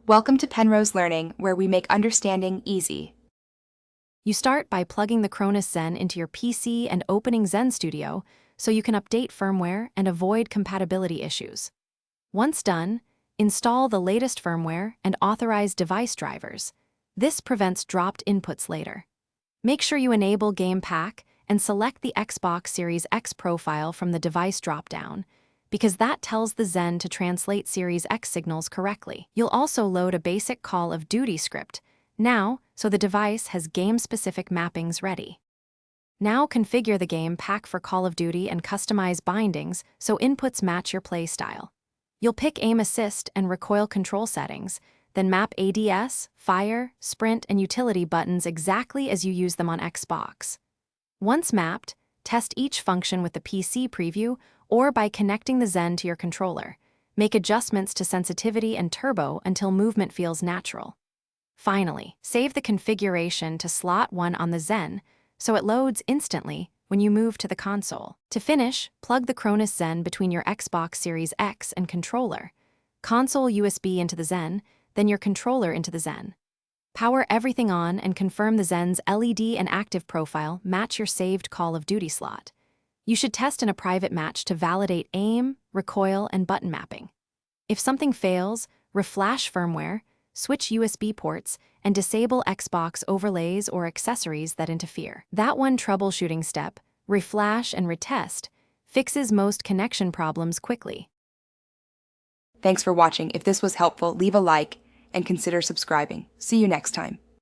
Welcome to Penrose Learning, where we make understanding easy. You start by plugging the Cronus Zen into your PC and opening Zen Studio so you can update firmware and avoid compatibility issues. Once done, install the latest firmware and authorize device drivers. This prevents dropped inputs later. Make sure you enable Game Pack and select the Xbox Series X profile from the device dropdown, because that tells the Zen to translate Series X signals correctly. You'll also load a basic Call of Duty script now, so the device has game-specific mappings ready. Now configure the game pack for Call of Duty and customize bindings so inputs match your play style. You'll pick aim assist and recoil control settings, then map ADS, fire, sprint, and utility buttons exactly as you use them on Xbox. Once mapped, test each function with the PC preview or by connecting the Zen to your controller. Make adjustments to sensitivity and turbo until movement feels natural. Finally, save the configuration to slot 1 on the Zen so it loads instantly when you move to the console. To finish, plug the Cronus Zen between your Xbox Series X and controller. Console USB into the Zen, then your controller into the Zen. Power everything on and confirm the Zen's LED and active profile match your saved Call of Duty slot. You should test in a private match to validate aim, recoil, and button mapping. If something fails, reflash firmware, switch USB ports, and disable Xbox overlays or accessories that interfere. That one troubleshooting step, reflash and retest, fixes most connection problems quickly. Thanks for watching. If this was helpful, leave a like and consider subscribing. See you next time.